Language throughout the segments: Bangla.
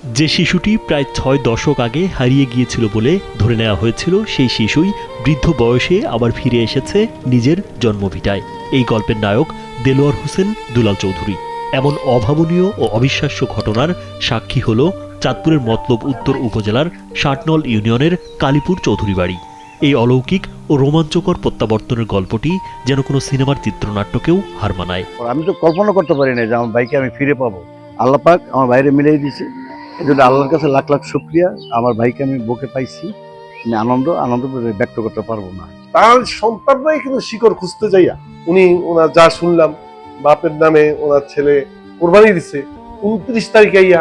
যে শিশুটি প্রায় ৬ দশক আগে হারিয়ে গিয়েছিল বলে ধরে নেওয়া হয়েছিল, সেই শিশুই বৃদ্ধ বয়সে আবার ফিরে এসেছে নিজের জন্মভিটায়। এই গল্পের নায়ক দেলোয়ার হোসেন দুলাল চৌধুরী। এমন অভাবনীয় ও অবিশ্বাস্য ঘটনার সাক্ষী হল চাঁদপুরের মতলব উত্তর উপজেলার ষাটনল ইউনিয়নের কালীপুর চৌধুরী বাড়ি। এই অলৌকিক ও রোমাঞ্চকর প্রত্যাবর্তনের গল্পটি যেন কোনো সিনেমার চিত্রনাট্যকেও হার মানায়। আমি তো কল্পনা করতে পারি না যে আমার ভাইকে আমি ফিরে পাবো। আল্লাহ পাক আমার ভাইরে মিলিয়ে দিয়েছে, এই জন্য আল্লাহর কাছে লাখ লাখ শুকরিয়া। আমার ভাইকে আমি বুকে পাইছি, আমি আনন্দ ব্যক্ত করতে পারবো না। তার সন্তানরাই কিন্তু শিকড় খুঁজতে যাইয়া উনি ওনার যা শুনলাম বাপের নামে ওনার ছেলে কোরবানি দিচ্ছে 29 তারিখে আইয়া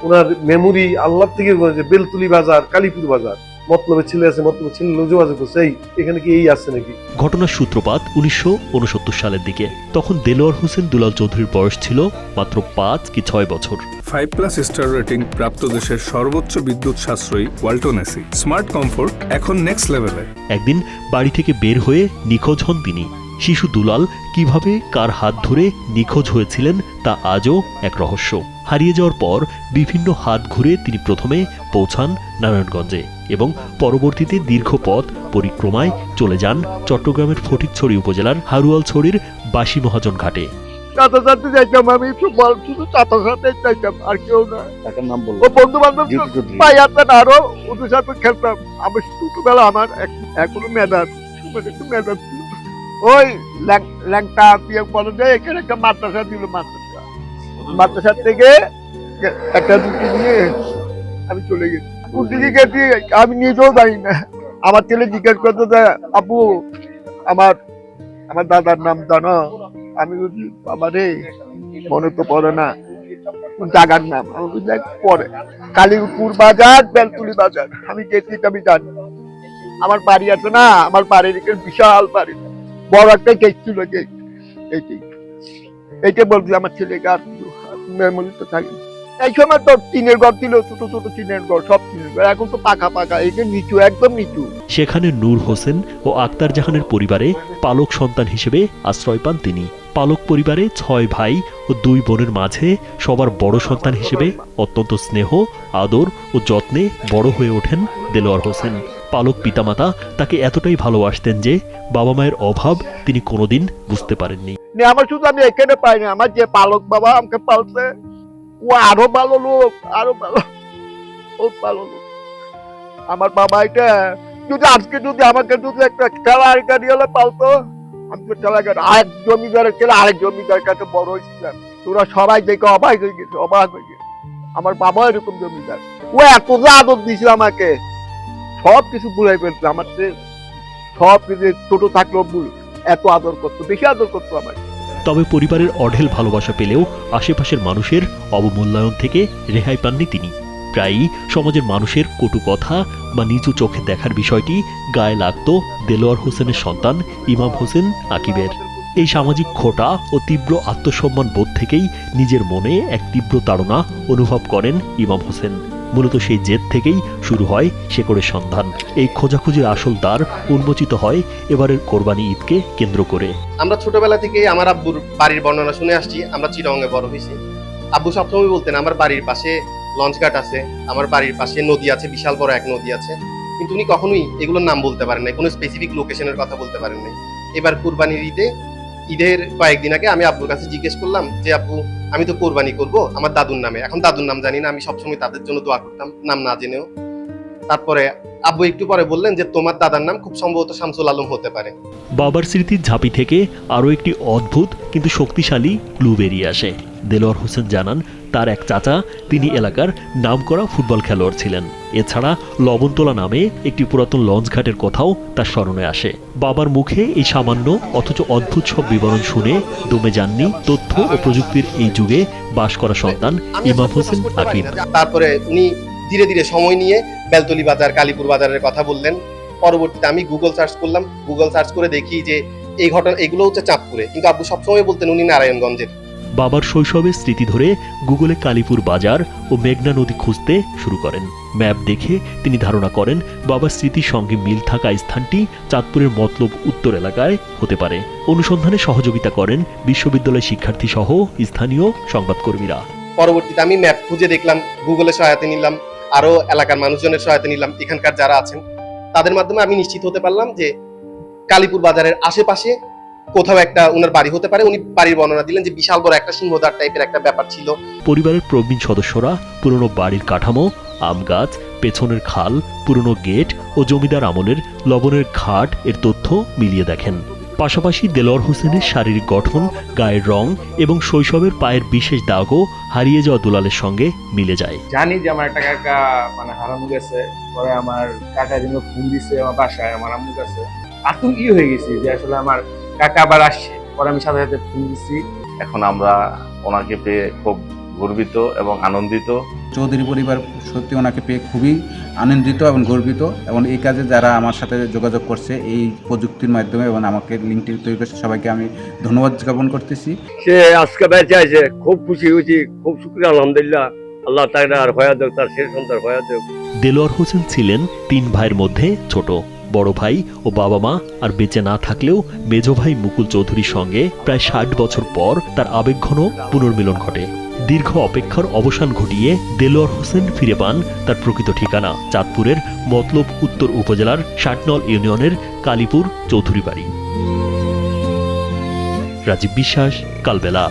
ওনার মেমোরি আল্লাহ থেকে বেলতুলি বাজার, কালীপুর বাজার, মতলবে ছেলে আছে, মতলবে ছেলে যোগাযোগ করছে, এখানে কি এই আছে নাকি। ঘটনার সূত্রপাত 1969 সালের দিকে। তখন দেলোয়ার হোসেন দুলাল চৌধুরীর বয়স ছিল মাত্র 5 কি 6 বছর। 5+ স্টার রেটিং প্রাপ্ত দেশের সর্বোচ্চ বিদ্যুৎ সাশ্রয়ী ওয়ালটন এসি স্মার্ট কমফোর্ট এখন নেক্সট লেভেলে। একদিন বাড়ি থেকে বের হয়ে নিখোঁজ হন তিনি। শিশু দুলাল কিভাবে কার হাত ধরে নিখোঁজ হয়েছিলেন তা আজও এক রহস্য। হারিয়ে যাওয়ার পর বিভিন্ন হাত ঘুরে তিনি প্রথমে পৌঁছান নারায়ণগঞ্জে এবং পরবর্তীতে দীর্ঘ পথ পরিক্রমায় চলে যান চট্টগ্রামের ফটিকছড়ি উপজেলার হারুয়ালছড়ির বাসি মহাজন ঘাটে। চাচার যাইতাম, আমি শুধু চাচার সাথে যাইতাম, আর কেউ না। তার নাম বলবো ও বন্ধু বান্ধব পাই আসতেন, আরো ওদের সাথে খেলতাম। আমি ছোটবেলা আমার এখনো মেধার একটু মেধার ছিল। ওই ল্যাংটা দিয়ে বলা যায়, এখানে একটা মাদ্রাসা দিল, মাদ্রাসা থেকে একটা রুটি নিয়ে আমি চলে গেছি। রুটি গেছি আমি নিজেও জানি না। আমার ছেলে জিজ্ঞেস করতে যে আপু আমার দাদার নাম জানো? আমি বলছি বাবা রে মনে তো পড়ে না জায়গার নাম। আমি বুঝলাম পরে কালীপুর বাজার, বেলতুলি বাজার। আমি গেছি, আমি জানি। আমার বাড়ি আছে না, আমার বাড়ির বিশাল বাড়ি, বড় একটা গেট ছিল। এইটা বলছি আমার ছেলেকে আর মেমোরি তো থাকে। এই সময় তো টিনের ঘর ছিল, ছোট ছোট টিনের ঘর, সব টিনের ঘর। এখন তো পাকা, এইটা নিচু, একদম নিচু। সেখানে নূর হোসেন ও আক্তার জাহানের পরিবারে পালক সন্তান হিসেবে আশ্রয় পান তিনি। পালক পরিবারে 6 ভাই ও 2 বোনের মাঝে সবার বড় সন্তান হিসেবে অত্যন্ত স্নেহ, আদর ও যত্নে বড় হয়ে ওঠেন দেলোয়ার হোসেন। পালক পিতামাতা তাকে এতটাই ভালোবাসতেন যে বাবা মায়ের অভাব তিনি কোনোদিন বুঝতে পারেননি। আমার শুধু আমি এখানে পাইনি, আমার যে পালক বাবা আমাকে পালছে ও আরো ভালো লোক, আরো ভালো, ও ভালো লোক। আমার বাবা এটা যদি আজকে যদি আমাকে যদি একটা খেলার গাড়ি হলে পালতো, আমি তো খেলা গাড়ি আরেক জমিদারের ছেলে আরেক জমিদারের কাছে বড় হয়েছিলাম। তোরা সবাই দেখে অবাক হয়ে গেছে। আমার বাবা এরকম জমিদার, ও এত যে আদর দিয়েছিল আমাকে, সব কিছু ভুলাই ফেলছে। আমার সব কিছু ছোট থাকলেও ভুল, এত আদর করতো, বেশি আদর করতো আমাকে। তবে পরিবারের অঢেল ভালোবাসা পেলেও আশেপাশের মানুষের অবমূল্যায়ন থেকে রেহাই পাননি তিনি। প্রায়ই সমাজের মানুষের কটু কথা বা নিচু চোখে দেখার বিষয়টি গায়ে লাগত দেলোয়ার হোসেনের সন্তান ইমাম হোসেন আকিবের। এই সামাজিক খোঁটা ও তীব্র আত্মসম্মান বোধ থেকেই নিজের মনে এক তীব্র তাড়না অনুভব করেন ইমাম হোসেন। মূলত সেই জেদ থেকেই শুরু হয় শেকড়ের সন্ধান। এই খোঁজাখুঁজির আসল দ্বার উন্মোচিত হয় এবারের কোরবানি ঈদকে কেন্দ্র করে। আমরা ছোটবেলা থেকে আমার আব্বুর বাড়ির বর্ণনা শুনে আসছি, আমরা চিটাগংয়ে বড় হয়েছি। আব্বু সবসময় বলতেন আমার বাড়ির পাশে লঞ্চঘাট আছে, আমার বাড়ির পাশে নদী আছে, বিশাল বড় এক নদী আছে, কিন্তু উনি কখনোই এগুলোর নাম বলতে পারেন নাই, কোনো স্পেসিফিক লোকেশনের কথা বলতে পারেন নাই। এবার কুরবানির ঈদের কয়েকদিন আগে আমি আব্বুর কাছে জিজ্ঞেস করলাম যে আব্বু আমি তো কোরবানি করব আমার দাদুর নামে, এখন দাদুর নাম জানি না, আমি সবসময় তাদের জন্য দোয়া করতাম নাম না জেনেও। তারপরে আব্বু একটু পরে বললেন যে তোমার দাদার নাম খুব সম্ভবত শামসুল আলম হতে পারে। বাবার স্মৃতির ঝাঁপি থেকে আরও একটি অদ্ভুত কিন্তু শক্তিশালী ক্লু বেরিয়ে আসে। দেলোয়ার হোসেন জানান তার এক চাচা তিনি এলাকার নামকরা ফুটবল খেলোয়াড় ছিলেন। এছাড়া লবণতলা নামে একটি পুরাতন লঞ্চঘাটের কথাও তার স্মরণে আসে। বাবার মুখে এই সামান্য অথচ অদ্ভুত সব বিবরণ শুনে দমে যাননি তথ্য ও প্রযুক্তির এই যুগে বাস করা সন্তান ইমাম হোসেন আকিব। তারপরে উনি ধীরে ধীরে সময় নিয়ে বেলতলি বাজার, কালীপুর বাজারের কথা বললেন। পরবর্তীতে আমি গুগল সার্চ করলাম, গুগল সার্চ করে দেখি যে এই ঘটনা এগুলো হচ্ছে চাঁদপুরে, কিন্তু আব্বু সবসময় বলতেন উনি নারায়ণগঞ্জের। বাবার শৈশবের স্মৃতি ধরে গুগলে কালীপুর বাজার ও মেঘনা নদী খুঁজতে শুরু করেন। ম্যাপ দেখে তিনি ধারণা করেন বাবার স্মৃতির সঙ্গে মিল থাকা স্থানটি চাঁদপুরের মতলব উত্তর এলাকায় হতে পারে। অনুসন্ধানে সহযোগিতা করেন বিশ্ববিদ্যালয় শিক্ষার্থী সহ স্থানীয় সংবাদকর্মীরা। পরবর্তীতে আমি ম্যাপ খুঁজে দেখলাম, গুগলের সহায়তা নিলাম, আরো এলাকার মানুষজনের সহায়তা নিলাম, এখানকার যারা আছেন তাদের মাধ্যমে আমি নিশ্চিত হতে পারলাম যে কালীপুর বাজারের আশেপাশে কোথাও একটা ওনার বাড়ি হতে পারে। উনি বাড়ির বর্ণনা দিলেন যে বিশাল বড় একটা সিংহদ্বার টাইপের একটা ব্যাপার ছিল। পরিবারের প্রবীণ সদস্যরা পুরনো বাড়ির কাঠামো, আম গাছ, পেছনের খাল, পুরনো গেট ও জমিদার আমলের লবণের ঘাট এর তথ্য মিলিয়ে দেখেন। পাশাপাশি দেলোয়ার হোসেনের শারীরিক গঠন, গায়ের রং এবং শৈশবের পায়ের বিশেষ দাগও হারিয়ে যাওয়া দুলালের সঙ্গে মিলে যায়। জানি যে আমার একটা কাকা মানে হারানো গেছে, পরে আমার কাকা যেন ফোন দিছে আমার বাসায় আমার আম্মুর কাছে, আতঙ্কি হয়ে গেছি যে আসলে আমার কাকা আবার আসছে। পরে আমি সাথে সাথে ফোন দিচ্ছি। এখন আমরা ওনাকে পেয়ে খুব গর্বিত এবং আনন্দিত। চৌধুরী পরিবার সত্যি ওনাকে পেয়ে খুবই আনন্দিত এবং গর্বিত, এবং এই কাজে যারা আমার সাথে যোগাযোগ করছে এই প্রযুক্তির মাধ্যমে এবং আমাকে লিঙ্কটি তৈরি করছে, সবাইকে আমি ধন্যবাদ জ্ঞাপন করতেছি। সে আজকে বেঁচে আছে, খুব খুশি হয়েছি, খুব শুক্রিয়া আলহামদুলিল্লাহ। আল্লাহ তাআলা আর হয়া দেব, তার শেষ সন্তান হয়া দেব। দেলোয়ার হোসেন ছিলেন 3 ভাইয়ের মধ্যে ছোট। বড় ভাই ও বাবা মা আর বেঁচে না থাকলেও মেজ ভাই মুকুল চৌধুরীর সঙ্গে প্রায় 60 বছর পর তার আবেগঘন পুনর্মিলন ঘটে। দীর্ঘ অপেক্ষার অবসান ঘটিয়ে দেলোয়ার হোসেন ফিরে পান তার প্রকৃত ঠিকানা, চাঁদপুরের মতলব উত্তর উপজেলার 60 নং ইউনিয়নের কালীপুর চৌধুরী বাড়ি। রাজীব বিশ্বাস, কালবেলা।